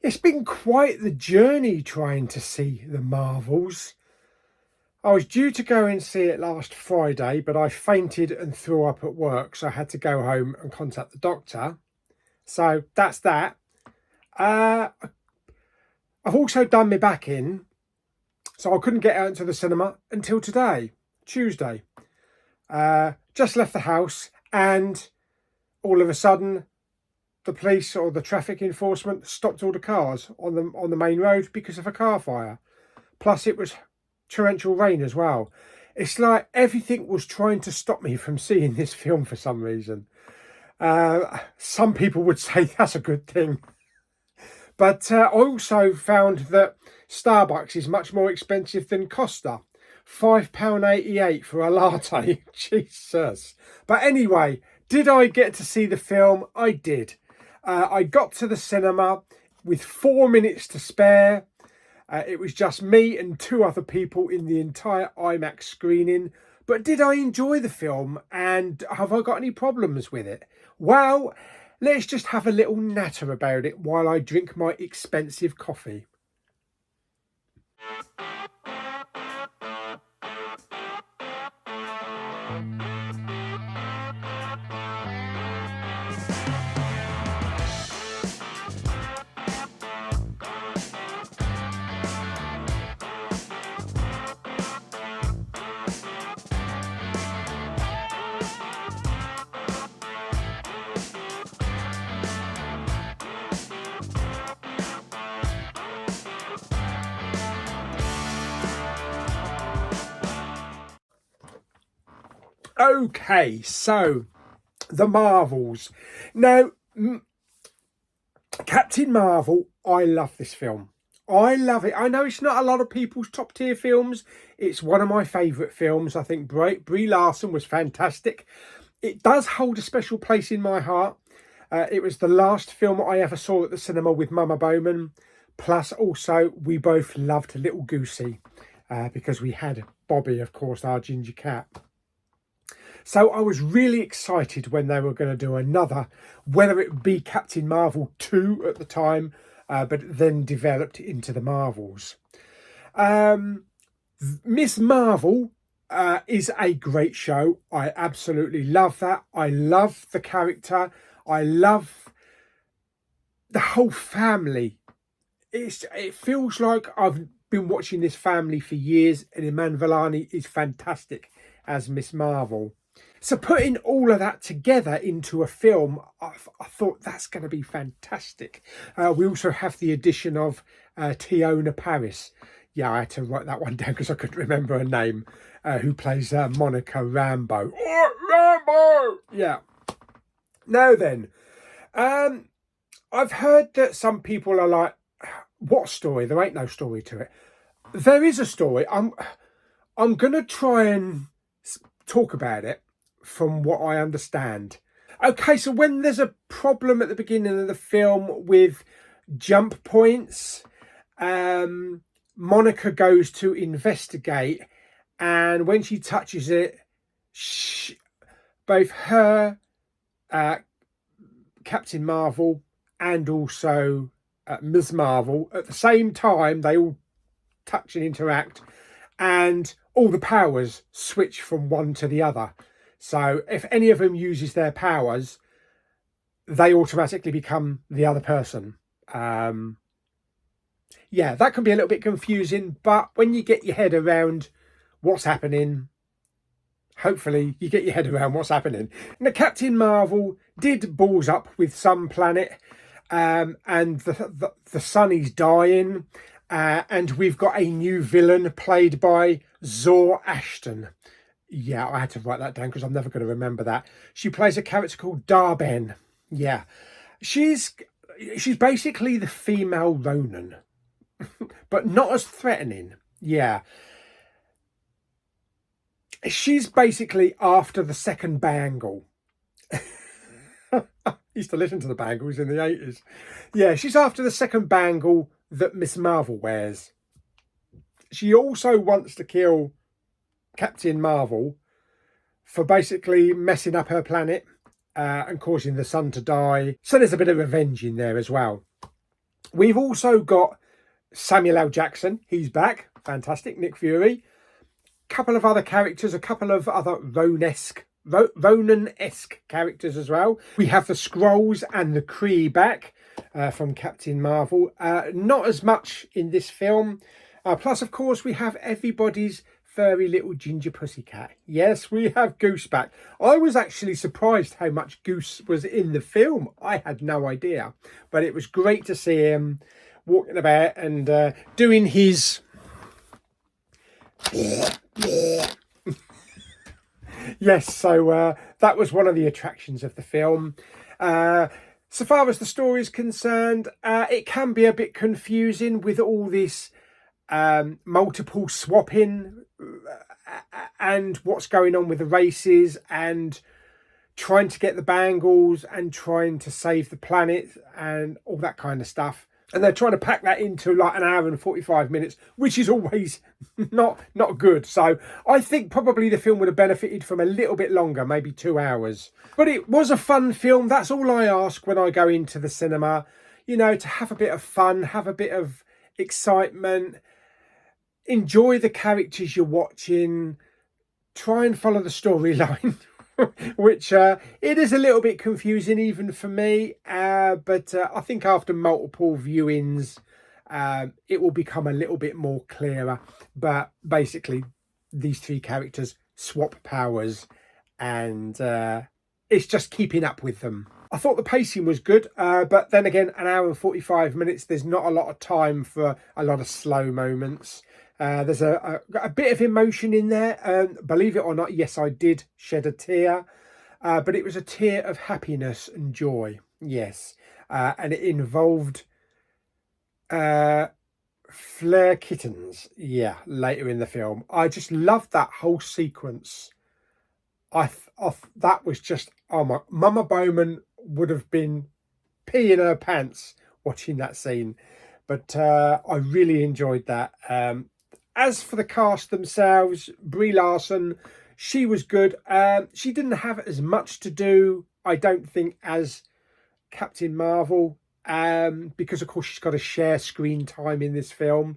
It's been quite the journey trying to see the Marvels. I was due to go and see it last Friday, but I fainted and threw up at work, so I had to go home and contact the doctor. So that's that. I've also done my back in, so I couldn't get out into the cinema until today, Tuesday. Just left the house, and all of a sudden, the police or the traffic enforcement stopped all the cars on the main road because of a car fire. Plus, it was torrential rain as well. It's like everything was trying to stop me from seeing this film for some reason. Some people would say that's a good thing. But I also found that Starbucks is much more expensive than Costa. £5.88 for a latte. Jesus. But anyway, did I get to see the film? I did. I got to the cinema with 4 minutes to spare. It was just me and 2 other people in the entire IMAX screening. But did I enjoy the film, and have I got any problems with it? Well, let's just have a little natter about it while I drink my expensive coffee. Okay, so the Marvels. Now, Captain Marvel, I love this film. I love it. I know it's not a lot of people's top tier films. It's one of my favourite films. I think Brie Larson was fantastic. It does hold a special place in my heart. It was the last film I ever saw at the cinema with Mama Bowman. Plus, also, we both loved Little Goosey because we had Bobby, of course, our ginger cat. So I was really excited when they were going to do another, whether it be Captain Marvel 2 at the time, but then developed into the Marvels. Miss Marvel is a great show. I absolutely love that. I love the character. I love the whole family. It feels like I've been watching this family for years, and Iman Vellani is fantastic as Miss Marvel. So putting all of that together into a film, I thought that's going to be fantastic. We also have the addition of Tiona Paris. Yeah, I had to write that one down because I couldn't remember her name. Who plays Monica Rambeau. Oh, Rambo! Yeah. Now then, I've heard that some people are like, what story? There ain't no story to it. There is a story. I'm going to try and talk about it from what I understand. Okay, so when there's a problem at the beginning of the film with jump points, Monica goes to investigate, and when she touches it, both her, Captain Marvel, and also Ms. Marvel, at the same time, they all touch and interact, and all the powers switch from one to the other. So if any of them uses their powers, they automatically become the other person. Yeah, that can be a little bit confusing, but when you get your head around what's happening, hopefully you get your head around what's happening. Now, Captain Marvel did balls up with some planet, and the sun is dying, and we've got a new villain played by Zor Ashton. Yeah, I had to write that down because I'm never going to remember that. She plays a character called Darben. Yeah, she's basically the female Ronan, but not as threatening. Yeah, she's basically after the second bangle. I used to listen to the bangles in the 80s. Yeah, she's after the second bangle that Miss Marvel wears. She also wants to kill Captain Marvel for basically messing up her planet and causing the sun to die. So there's a bit of revenge in there as well. We've also got Samuel L. Jackson. He's back. Fantastic. Nick Fury. Couple of other characters, a couple of other Ronan-esque characters as well. We have the Skrulls and the Kree back from Captain Marvel. Not as much in this film. Plus, of course, we have everybody's furry little ginger pussycat. Yes, we have Goose back. I was actually surprised how much Goose was in the film. I had no idea. But it was great to see him walking about and doing his... Yes, so that was one of the attractions of the film. So far as the story is concerned, it can be a bit confusing with all this multiple swapping and what's going on with the races and trying to get the bangles and trying to save the planet and all that kind of stuff. And they're trying to pack that into like an hour and 45 minutes, which is always not good. So I think probably the film would have benefited from a little bit longer, maybe 2 hours. But it was a fun film. That's all I ask when I go into the cinema. You know, to have a bit of fun, have a bit of excitement, enjoy the characters you're watching, try and follow the storyline. Which it is a little bit confusing even for me, but I think after multiple viewings it will become a little bit more clearer. But basically these three characters swap powers and it's just keeping up with them. I thought the pacing was good, but then again, an hour and 45 minutes, there's not a lot of time for a lot of slow moments. There's a bit of emotion in there. Believe it or not, yes, I did shed a tear. But it was a tear of happiness and joy. Yes. And it involved flare kittens. Yeah, later in the film. I just loved that whole sequence. That was just, oh my, Mama Bowman would have been peeing her pants watching that scene. But I really enjoyed that. As for the cast themselves, Brie Larson, she was good. She didn't have as much to do, I don't think, as Captain Marvel, because of course she's got to share screen time in this film.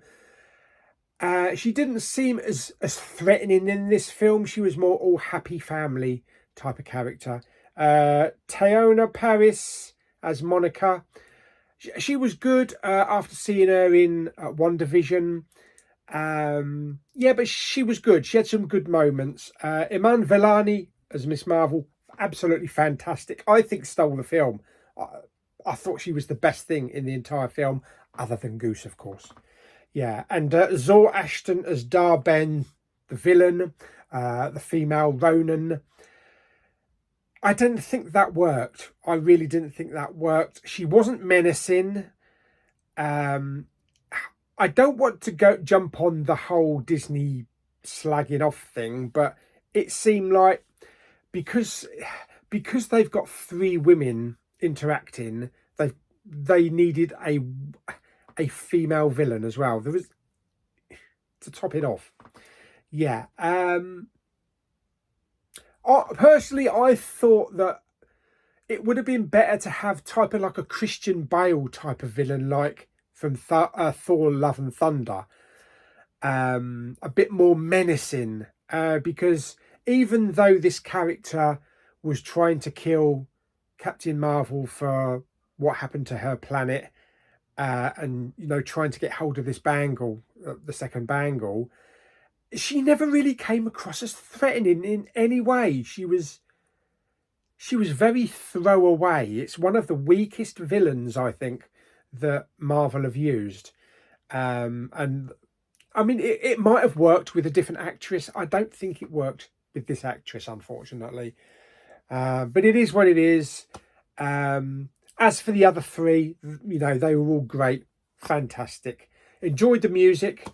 She didn't seem as threatening in this film. She was more all happy family type of character. Teyonah Parris as Monica. She was good after seeing her in WandaVision. Yeah, but she was good. She had some good moments. Iman Vellani as Miss Marvel, absolutely fantastic. I think stole the film. I thought she was the best thing in the entire film, other than Goose, of course. Yeah, and Zor Ashton as Dar-Ben, the villain, the female Ronan. I didn't think that worked. I really didn't think that worked. She wasn't menacing. I don't want to jump on the whole Disney slagging off thing, but it seemed like because they've got three women interacting, they needed a female villain as well. There was, to top it off. Yeah. Personally, I thought that it would have been better to have type of like a Christian Bale type of villain, like from Thor Love and Thunder. A bit more menacing, because even though this character was trying to kill Captain Marvel for what happened to her planet, and, you know, trying to get hold of this bangle, the second bangle, she never really came across as threatening in any way. She was very throwaway. It's one of the weakest villains, I think, that Marvel have used. And I mean, it might have worked with a different actress. I don't think it worked with this actress, unfortunately. But it is what it is. As for the other three, you know, they were all great. Fantastic. Enjoyed the music.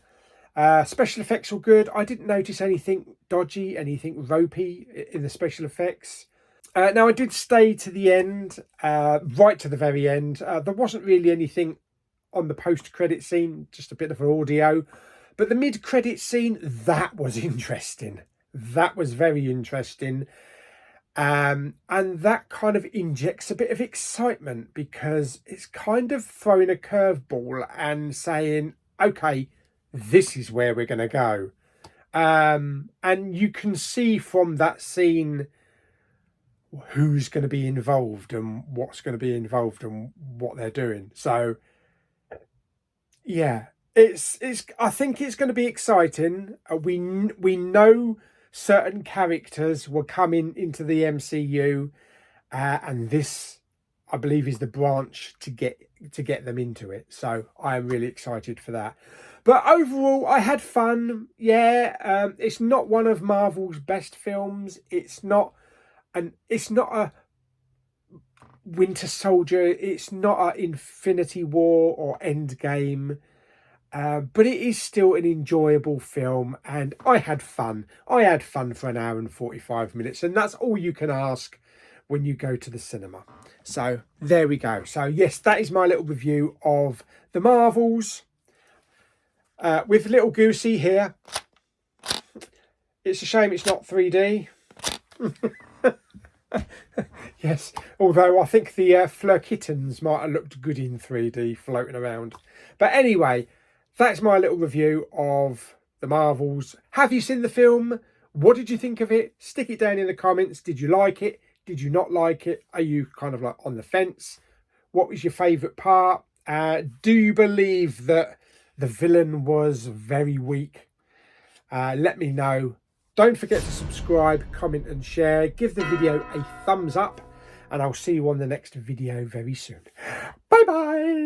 Special effects were good. I didn't notice anything dodgy, anything ropey in the special effects. Now, I did stay to the end, right to the very end. There wasn't really anything on the post-credit scene, just a bit of audio. But the mid-credit scene, that was interesting. That was very interesting. And that kind of injects a bit of excitement because it's kind of throwing a curveball and saying, okay, this is where we're going to go. And you can see from that scene who's going to be involved and what's going to be involved and what they're doing. So yeah, I think it's going to be exciting. We know certain characters were coming into the MCU, and this, I believe, is the branch to get them into it. So I am really excited for that. But overall, I had fun. Yeah, it's not one of Marvel's best films. It's not a Winter Soldier. It's not an Infinity War or Endgame. But it is still an enjoyable film, and I had fun. I had fun for an hour and 45 minutes, and that's all you can ask when you go to the cinema. So there we go. So yes, that is my little review of the Marvels with little Goosey here. It's a shame it's not 3D. Yes, although I think the Fleur Kittens might have looked good in 3D floating around. But anyway, that's my little review of the Marvels. Have you seen the film? What did you think of it? Stick it down in the comments. Did you like it? Did you not like it? Are you kind of like on the fence? What was your favourite part? Do you believe that the villain was very weak? Let me know. Don't forget to subscribe, comment and share. Give the video a thumbs up, and I'll see you on the next video very soon. Bye bye.